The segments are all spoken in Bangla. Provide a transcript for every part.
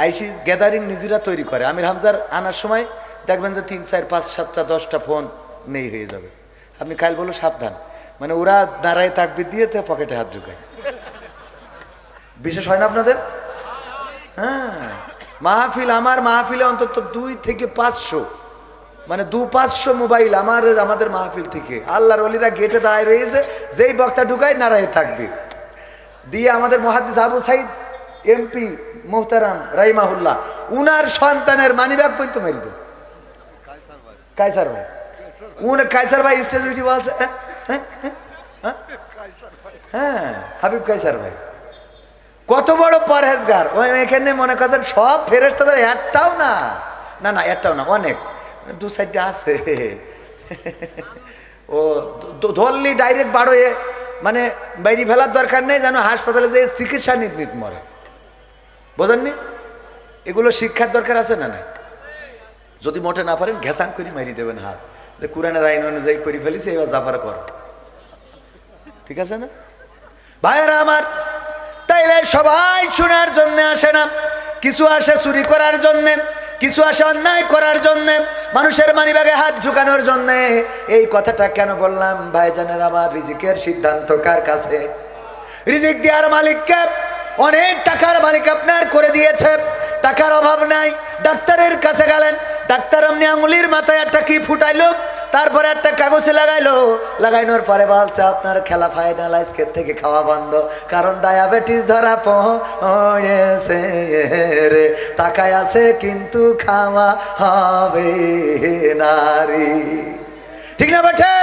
আইসি গ্যাদারিং নিজেরা তৈরি করে। আমির হামজার আনার সময় দেখবেন যে 3, 4, 5, 7টা 10টা ফোন নেই হয়ে যাবে। আপনি কাল বলো সাবধান, মানে ওরা নারায় তাকবির দিয়ে তো পকেটে হাত ঢুকায়। বিশেষ হয় না আপনাদের? হ্যাঁ, মাহফিল, আমার মাহফিলে অন্তত 2 থেকে 500, মানে 200-500 মোবাইল আমাদের মাহফিল থেকে। আল্লাহর ওলিরা গেটে দাঁড়ায় রয়েছে, যেই বক্তা ঢুকায় নারায় তাকবীর দিয়ে। আমাদের মুহাদ্দিস আবু সাইদ এমপি মুহতারাম রাহিমাহুল্লাহ, উনার সন্তানের মানিব্যাগ পর্যন্ত মেরে দেন। কায়সার ভাই, কায়সার ভাই স্টেজ উঠে বলছে, হ্যাঁ হাবিব কায়সার ভাই কত বড় পরহেজগার। ওই এখানে মনে করছেন সব ফেরেশতাদের একটাও না, না না একটাও না, অনেক, 2-4টা আছে। ও ধরলি ডাইরেক্ট বাড়োয়ে, মানে বাইরে ফেলার দরকার নেই, যেন হাসপাতালে যে চিকিৎসা নিত মরে। বোঝেননি? এগুলো শিক্ষার দরকার আছে না নাই? যদি মোটে না পারেন ঘেসান করে মারি দেবেন হাত, যে কোরআনের আইন অনুযায়ী করে ফেলিছে, এবার জাফার কর, ঠিক আছে না ভাইয়েরা আমার? তাইলে সবাই শোনার জন্য আসে না, কিছু আসে চুরি করার জন্যে, কিছু আসে অন্যায় করার জন্যে, মানুষের মানিব্যাগে হাত ঢুকানোর জন্যে। এই কথাটা কেন বললাম ভাইজানের আমার? রিজিকের সিদ্ধান্ত কার কাছে? রিজিক দেওয়ার মালিককে। অনেক টাকার মালিক আপনার করে দিয়েছে, টাকার অভাব নাই, ডাক্তারের কাছে গেলেন, ডাক্তার এমনি আঙুলির মাথায় একটা কি ফুটাইলো, তারপরে একটা কাগজে লাগাইলো, লাগাইনোর পরে বলছে আপনার খেলা ফাইনাল, আজকের থেকে খাওয়া বন্ধ, কারণ ডায়াবেটিস ধরা পড়েছে রে, টাকায় আছে কিন্তু খাওয়া হবে নারী। ঠিক না বেঠে?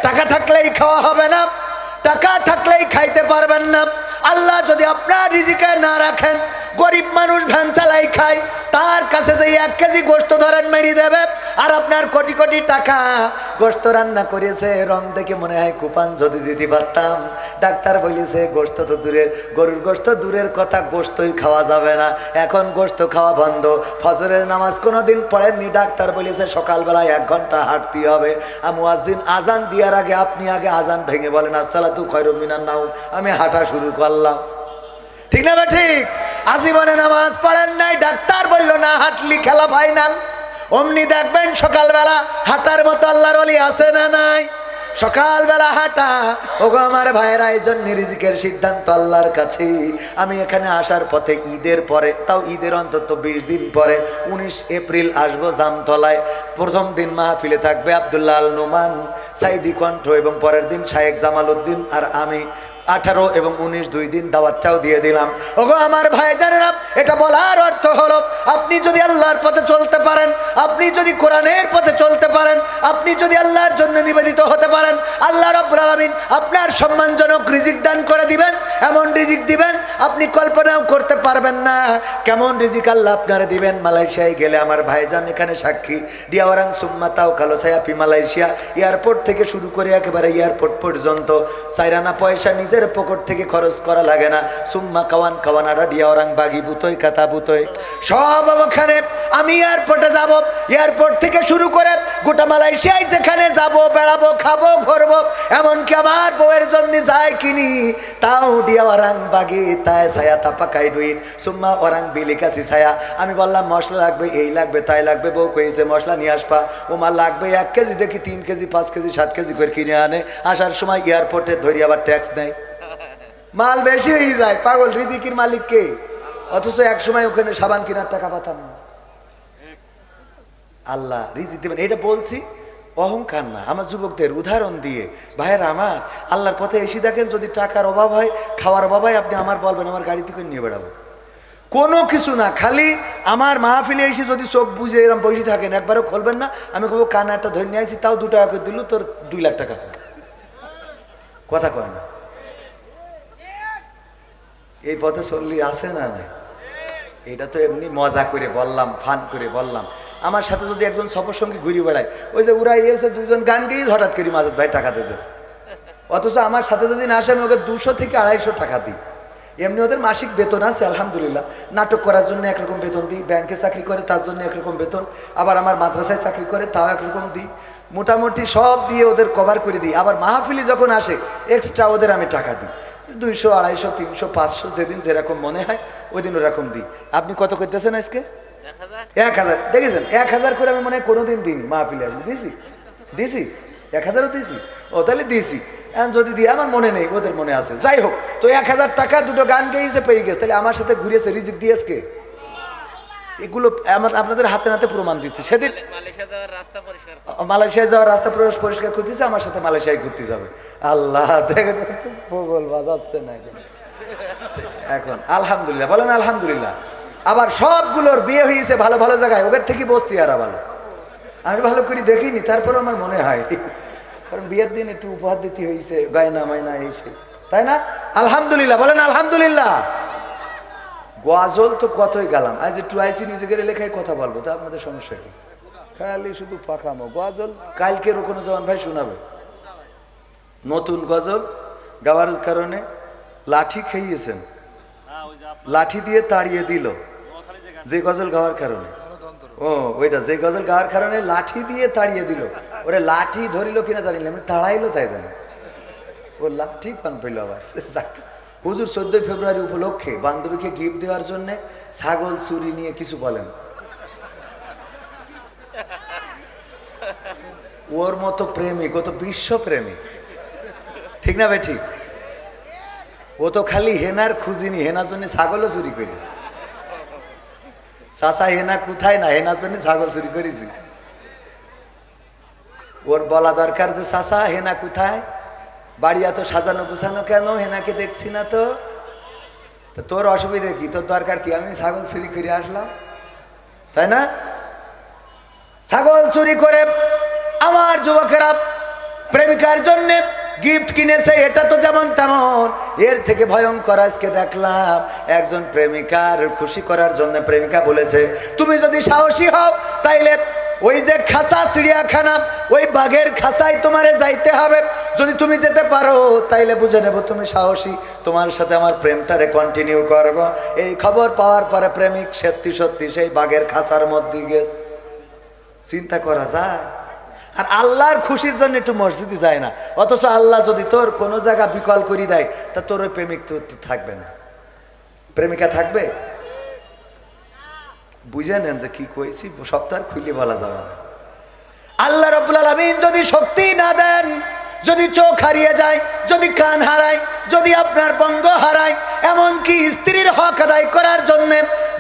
টাকা থাকলেই খাওয়া হবে না, টাকা থাকলেই খাইতে পারবেন না। আল্লাহ যদি আপনার রিজিকে না রাখেন, গরিব মানুষ ভ্যান চালাই খায়, তার কাছে যে 1 কেজি গোশত ধরেন মেরি দেবে, আর আপনার কোটি কোটি টাকা গোশত রান্না করেছে, রং দেখে মনে হয় কুপান যদি দিতে পারতাম। ডাক্তার বলেছে গোশত তো দূরের, গরুর গোশত দূরের কথা, গোশতই খাওয়া যাবে না, এখন গোশত খাওয়া বন্ধ। ফজরের নামাজ কোনোদিন পড়েননি, ডাক্তার বলেছে সকালবেলায় 1 ঘন্টা হাঁটতে হবে। মুয়াজ্জিন আজান দেওয়ার আগে আপনি আগে আজান ভেঙে বলেন আসসালাতু খায়রুম মিনান নাওম, আমি হাঁটা শুরু করলাম। ঠিক না? ঠিক। আজীবনে নামাজ পড়েন নাই, ডাক্তার বলল না হাঁটলি খেলা ফাইনাল। অমনি দেখবেন সকালবেলা হাঁটার মতো আল্লাহর ওলি আছে না নাই? সকালবেলা হাঁটা। ওগো আমার ভাইয়েরা, এই জন্য রিজিকের সিদ্ধান্ত আল্লাহর কাছে। আমি এখানে আসার পথে ঈদের পরে, তাও ঈদের অন্তত 20 দিন পরে 19 এপ্রিল আসবো জামতলায়। প্রথম দিন মাহফিলে থাকবে আব্দুল্লাহ আল নোমান, সাইদি কণ্ঠ, এবং পরের দিন শায়েখ জামাল উদ্দিন আর আমি। 18 এবং 19 2 দিন দাওয়াতটাও দিয়ে দিলাম। ওগো আমার ভাইজানেরা, এটা বলার অর্থ হলো আপনি যদি আল্লাহর পথে চলতে পারেন, আপনি যদি কোরআনের পথে চলতে পারেন, আপনি যদি আল্লাহর জন্য নিবেদিত হতে পারেন, আল্লাহ রাব্বুল আলামিন আপনার সম্মানজনক রিজিক দান করে দিবেন। এমন রিজিক দিবেন আপনি কল্পনাও করতে পারবেন না কেমন রিজিক আল্লাহ আপনারা দিবেন। মালয়েশিয়ায় গেলে আমার ভাইজান এখানে সাক্ষী, ডিয়াওয়ারাং সুম্মাতাও কালোসায়াপি মালয়েশিয়া, এয়ারপোর্ট থেকে শুরু করে একেবারে এয়ারপোর্ট পর্যন্ত সাইরানা পয়সা নিজে পকেট থেকে খরচ করা লাগে না। সুম্মা কাওয়ান কাওয়ানারা ডিয়াওরাং বাগি বুতই কাতা বুতই সব ওখানে। আমি এয়ারপোর্টে যাব, এয়ারপোর্ট থেকে শুরু করে গোটা মালয়েশিয়ায় যেখানে যাব, বেড়াবো, খাবো, ঘুরবো, এমনকি আমার বউয়ের জন্য যাই কিনি তাও ডিয়াওরাং বাগি তাই ছায়া তাপাকাই ডুই সুম্মা ওরাং বিলিকাসি ছায়া। আমি বললাম মশলা লাগবে, এই লাগবে, তাই লাগবে, বউ কইছে মশলা নিয়ে আসবা। ওমা লাগবে 1 কেজি, দেখি 3 কেজি 5 কেজি 7 কেজি করে কিনে আনে। আসার সময় এয়ারপোর্টে ধরি আবার ট্যাক্স নেয়, মাল বেশি হয়ে যায়। পাগল, রিজিকের মালিক কে? অথচ এক সময় ওখানে সাবান কেনার টাকা পাতাম না। আল্লাহ রিজিক দেবেন, এটা বলছি অহংকার না, আমার যুবকদের উদাহরণ দিয়ে। ভাইয়েরা আমার, আল্লাহর পথে এসে দেখেন যদি টাকার অভাব হয়, খাওয়ার অভাব হয়, আপনি আমার বলবেন আমার গাড়িতে করে নিয়ে বেড়াবো, কোনো কিছু না। খালি আমার মাহফিলে এসে যদি চোখ বুঝে এরকম বসে থাকেন, একবারও খুলবেন না, আমি কবো কানে একটা ধরে নিয়ে আসি, তাও 2 টাকা করে দিল, তোর 2 লাখ টাকা। কথা কয় না? এই পথে চললি আছে না নাই? এটা তো এমনি মজা করে বললাম, ফান করে বললাম। আমার সাথে যদি একজন সফর সঙ্গে ঘুরে বেড়ায়, ওই যে উড়াই এসে 2জন গান গিয়ে হঠাৎ করে মাজেদ ভাই টাকা দিতেছে, অথচ আমার সাথে যদি না আসে আমি ওকে 200 থেকে 250 টাকা দিই। এমনি ওদের মাসিক বেতন আছে আলহামদুলিল্লাহ, নাটক করার জন্য একরকম বেতন দিই, ব্যাংকে চাকরি করে তার জন্য একরকম বেতন, আবার আমার মাদ্রাসায় চাকরি করে তাও একরকম দিই। মোটামুটি সব দিয়ে ওদের কভার করে দিই। আবার মাহফিলি যখন আসে এক্সট্রা ওদের আমি টাকা দিই। 200, 250, 300, 500 যেদিন যেরকম মনে হয় ওই দিন ওরকম দিই। আপনি কত করতেছেন আজকে? 1000। দেখেছেন 1000 করে আমি মনে হয় কোনোদিন দিইনি মাহফিলে। আমি দিয়েছি 1000ও দিয়েছি। ও তাহলে দিয়েছি। এখন যদি দিয়ে আমার মনে নেই, ওদের মনে আছে। যাই হোক, তো 1000 টাকা দুটো গান গেয়েছে পেয়ে গেছে, তাহলে আমার সাথে ঘুরিয়েছে রিজিক দিয়েছে কে? এগুলো আপনাদের হাতে নাতে প্রমাণ দিচ্ছি। সেদিন মালয়েশিয়া যাওয়ার রাস্তা পরিষ্কার করতেছে, আমার সাথে মালয়েশিয়ায় ঘুরতে যাবে। আল্লাহ দেখেন ভূগোল বাজাচ্ছে না এখন। আলহামদুলিল্লাহ বলেন আলহামদুলিল্লাহ। আবার সবগুলোর বিয়ে হয়েছে ভালো ভালো জায়গায়, ওদের থেকে বসছি আর ভালো। আমি ভালো করে দেখিনি, তারপরে আমার মনে হয়, কারণ বিয়ের দিন একটু উপহার দিতে হয়েছে, গায়না মায়না এই সে, তাই না? আলহামদুলিল্লাহ বলেন আলহামদুলিল্লাহ। গজল তো কতই গেলাম, আজ একটু আইসি নিজেদের লেখায় কথা বলবো, তা আপনাদের সমস্যা কি? খালি শুধু পাকামো গজল। কালকে রুকনুজ্জামান ভাই শোনাবে নতুন গজল গাওয়ার কারণে লাঠি খেয়েছেন, লাঠি দিয়ে তাড়িয়ে দিল যে গজল গাওয়ার কারণে। ও ওইটা যে গজল গাওয়ার কারণে লাঠি দিয়ে তাড়িয়ে দিল। ওরে লাঠি ধরিল কিনা জানি না, তাড়াইলো তাই জানি। ও লাঠি পান পেল আবার। হুজুর 14 ফেব্রুয়ারি উপলক্ষে বান্ধবীকে গিফট দেওয়ার জন্য ছাগল চুরি নিয়ে কিছু বলেন। ওর মতো প্রেমিক, ও তো বিশ্ব প্রেমিক, ঠিক না ভাই? ঠিক। ও তো খালি হেনার খুঁজিনি, হেনার জন্য ছাগলও চুরি করেছে। চাচা হেনা কোথায় না, হেনার জন্য ছাগল চুরি করেছি। ওর বলা দরকার যে চাচা হেনা কোথায়, বাড়ি এত সাজানো গুছানো কেন, হেনাকে দেখছি না তো। তোর অসুবিধা কি, তোর দরকার কি? আমি ছাগল চুরি করে আসলাম, তাই না? ছাগল চুরি করে আমার যুবকেরা প্রেমিকার জন্য গিফট কিনেছে, এটা তো যেমন তেমন। এর থেকে ভয়ঙ্কর আজকে দেখলাম একজন প্রেমিকার খুশি করার জন্য প্রেমিকা বলেছে, তুমি যদি সাহসী হও তাইলে ওই যে খাসা চিড়িয়াখানা, ওই বাঘের খাসায় তোমারে যাইতে হবে। যদি তুমি যেতে পারো তাইলে বুঝে নেব তুমি সাহসী, তোমার সাথে আমার প্রেমটারে কন্টিনিউ করব। এই খবর পাওয়ার পরে প্রেমিক সত্যি সত্যি সেই বাঘের খাসার মধ্যে গেছে। চিন্তা করা যায়? আর আল্লাহর খুশির জন্য একটু মসজিদে যায় না, অথচ আল্লাহ যদি তোর কোনো জায়গা বিকল করে দেয় তা তোর ওই প্রেমিক তো থাকবে না, প্রেমিকা থাকবে। বুঝে নেন যে কি কইছি, সপ্তাহ খুলে বলা যাবে না। আল্লাহ রাব্বুল আলামিন যদি শক্তি না দেন, যদি চোখ হারিয়ে যায়, যদি কান হারায়, যদি আপনার বঙ্গ হারায়, এমনকি স্ত্রীর হক আদায় করার জন্য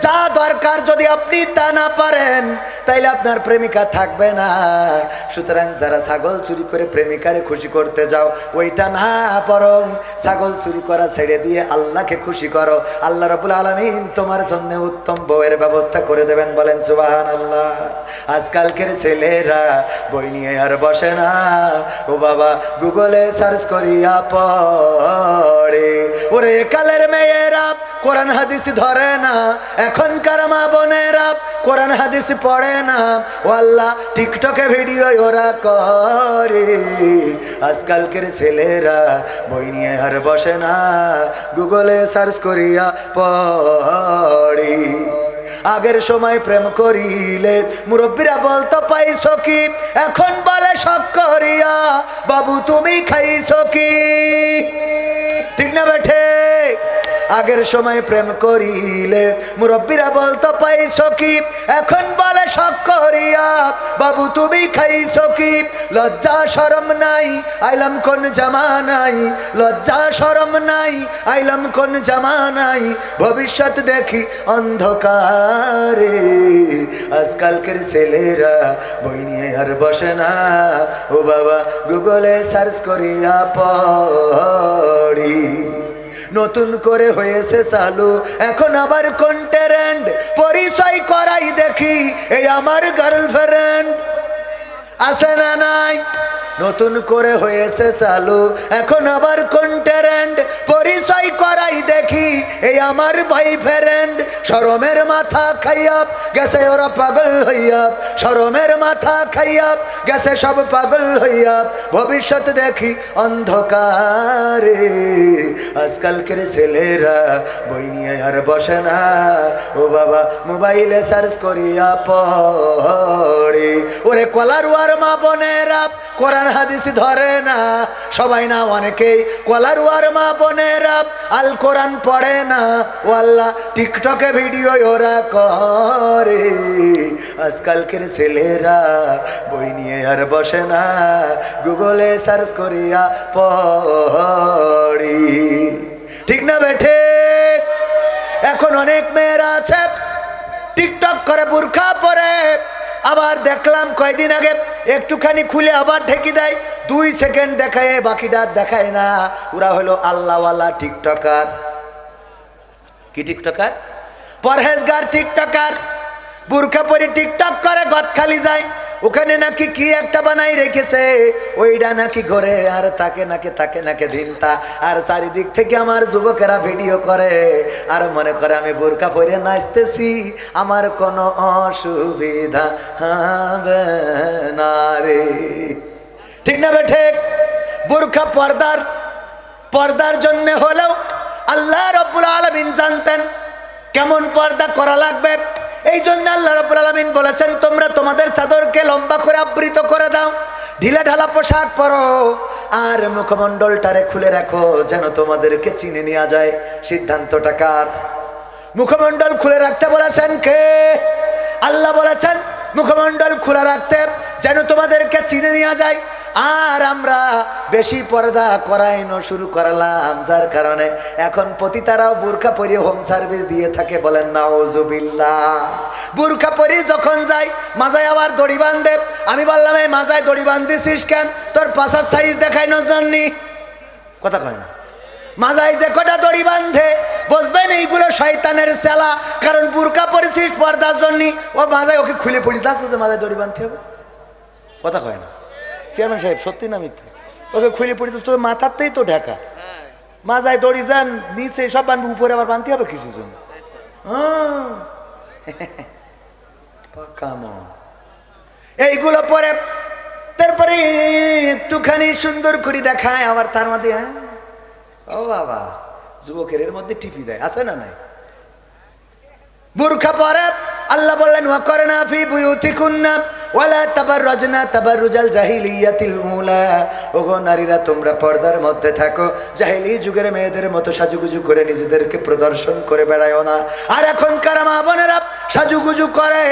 যা দরকার যদি আপনি তা না পারেন, তাইলে আপনার প্রেমিকা থাকবে না। সুতরাং যারা ছাগল চুরি করে প্রেমিকারে খুশি করতে যাও, ওইটা না, বরং ছাগল চুরি করা ছেড়ে দিয়ে আল্লাহকে খুশি করো। আল্লাহ রাব্বুল আলামিন তোমার জন্য উত্তম বউয়ের ব্যবস্থা করে দেবেন, বলেন সুবহানাল্লাহ। আজকালকের ছেলেরা বই নিয়ে আর বসে না, ও বাবা গুগলে সার্চ করিয়া পড়ে। ওরে কালের মেয়েরা কোরআন হাদিস ধরে না, এখনকার মা বোনেরা কোরআন হাদিস পড়ে না, ও আল্লাহ টিকটকে ভিডিও ওরা করে। আজকালকের ছেলেরা বই নিয়ে আর বসে না, গুগলে সার্চ করিয়া পড়ে। আগের সময় প্রেম করিলে মুরব্বীরা বলতো পাইছো কি, এখন বলে সব করিয়া বাবু তুমি খাইছো কি, ঠিক না বেঠে? আগের সময় প্রেম করিলে মুরব্বীরা বলতো পাইছো কি, এখন বলে শখ করিয়া বাবু তুমি খাইছো কি। লজ্জা শরম নাই আইলাম কোন জামানাই, লজ্জা শরম নাই আইলাম কোন জামানাই, ভবিষ্যৎ দেখি অন্ধকারে। আজকালকের ছেলেরা বই নিয়ে আর বসে না, ও বাবা গুগলে সার্চ করিয়া পড়ি। নতুন করে হয়েছে চালু এখন আবার কোন ট্রেন্ড, পরিচয় করাই দেখি এই আমার গার্লফ্রেন্ড, আছে না নাই? নতুন করে হয়েছে চালু এখন আবার কোন ট্রেন্ড, পরিচয় করাই দেখি এই আমার বয়ফ্রেন্ড। শরমের মাথা খাইয়া গেছে ওরা পাগল হইয়া, শরমের মাথা খাইয়া গেছে সব পাগল হইয়া, ভবিষ্যৎ দেখি অন্ধকারে। আজকালকের ছেলেরা বই নিয়ে আর বসে না, ও বাবা মোবাইলে সার্চ করিয়া পড়ে। ওরে কলারুয়ার মা বোনেরা কোরআন হাদিস ধরে না, সবাই না অনেকেই কলারুয়ার মা বোনেরা আল কোরআন পড়ে না। ও আল্লাহ টিকটকে ভিডিও ওরা করে। আজকালকের ছেলেরা বই নিয়ে আর বসে না, গুগলে সার্চ করিয়া পড়ি। ঠিক না বেঠে? এখন অনেক মেয়েরা আছে টিকটক করে বুরখা পরে, আবার দেখলাম কয়দিন আগে একটুখানি খুলে আবার ঢেকে দেয়, 2 সেকেন্ড দেখায় বাকিটা দেখায় না। ওরা হলো আল্লাহওয়ালা টিকটকার। কি টিকটকার? পরহেজগার টিকটকার। বুরখা পরে টিকটক করে গদখালি যায়, ওখানে নাকি কি একটা বানাই রেখেছে, ওইটা নাকি ঘরে আর তাকে নাকি দিনটা। আর চারিদিক থেকে আমার যুবকেরা ভিডিও করে আর মনে করে আমি বোরকা পরে নাচতেছি, আমার কোনো অসুবিধা হবে না রে। ঠিক না বেঠে? বোরকা পর্দার জন্য হলেও আল্লাহ রাব্বুল আলামিন জানতেন কেমন পর্দা করা লাগবে। এই জন্য আল্লাহ রাব্বুল আলামিন বলেছেন, তোমরা তোমাদের চাদরকে লম্বা করে আবৃত করে দাও, ঢিলা ঢালা পোশাক পরো, আর মুখমণ্ডলটারে খুলে রাখো যেন তোমাদেরকে চিনে নেওয়া যায়। সিদ্ধান্তটা কার? মুখমণ্ডল খুলে রাখতে বলেছেন কে? আল্লাহ বলেছেন মুখমণ্ডল খোলা রাখতে যেন তোমাদেরকে চিনে নেওয়া যায়। আর আমরা বেশি পর্দা করাইনো শুরু করলাম, যার কারণে এখন পতিতারাও বুরকা পরে হোম সার্ভিস দিয়ে থাকে। বলেন নাউজুবিল্লাহ। বুরকা পরে যখন যাই মাজায় আবার দড়ি বাঁধে। আমি বললাম এই মাজায় দড়ি বাঁধতেছিস কেন? তোর পাশার সাইজ দেখাইনোর জন্যে। কথা কয় না? মাজায় যে কটা দড়ি বাঁধে বুঝবেন এইগুলো শয়তানের চেলা, কারণ বুরকা পরেছিস পর্দার জন্য। ও মাজায় ওকে খুলে পড়িতে আসছে যে মাজায় দড়ি বাঁধতে হবে। কথা কয় না? চেয়ারম্যান সাহেব সত্যি না মিথ্যা? ওকে খুলে পড়ি তো তোর মাথাতেই তো ঢাকা, মাজায় দড়ি যান নিচে সব বানবি, উপরে আবার বাঁধতে হবে কিছু জন্য। এইগুলো পরে তারপরে একটুখানি সুন্দর করে দেখায় আবার তার মধ্যে ও বাবা যুবকের এর মধ্যে টিপি দেয়, আছে না নাই? বুরখা পরে আল্লাহ বললেন ওয়াকরনা ফি বুয়ুতিকুন্না ওয়ালা তাবাররাজনা তাবাররুজাল জাহিলিয়াতিল উলা। ওগো নারীরা তোমরা পর্দার মধ্যে থাকো, জাহিলি যুগের মেয়েদের মতো সাজুগুজু করে নিজেদেরকে প্রদর্শন করে বেড়ায়ও না। আর এখনকার মা বোনেরা সাজুগুজু করে,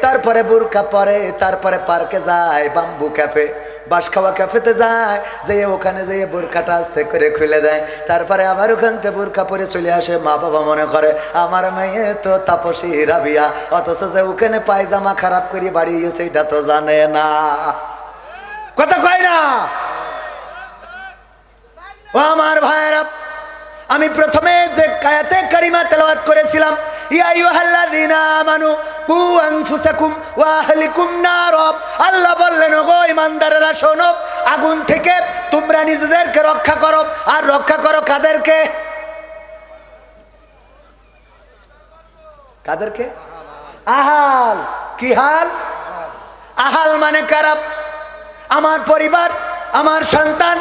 তারপরে বুরকা পরে, তারপরে পার্কে যায়, বাম্বু ক্যাফে, বাঁশ খাওয়া ক্যাফেতে যায়, যেয়ে ওখানে যেয়ে বোরকাটা আস্তে করে খুলে দেয়, তারপরে আবার ওখান থেকে বোরকা পরে চলে আসে। মা বাবা মনে করে আমার মেয়ে তো তাপসী রাবিয়া, অথচ যে ওখানে পায়জামা খারাপ করে বাড়িয়েছে এটা তো জানে না। কথা কয় না? ও আমার ভাইয়েরা, আমি প্রথমে যে আয়াতে কারিমা তেলাওয়াত করেছিলাম, ইয়া আইয়ুহাল্লাযীনা আমানু কু আনফুসাকুম ওয়া আহলিকুম নার, আল্লাহ বললেন ওগো ঈমানদারেরা শোনো, আগুন থেকে তোমরা নিজেদেরকে রক্ষা করো। আর রক্ষা করো কাদেরকে? কাদেরকে? আহাল। কি হাল? আহাল মানে কারা? আমার পরিবার, আমার সন্তান,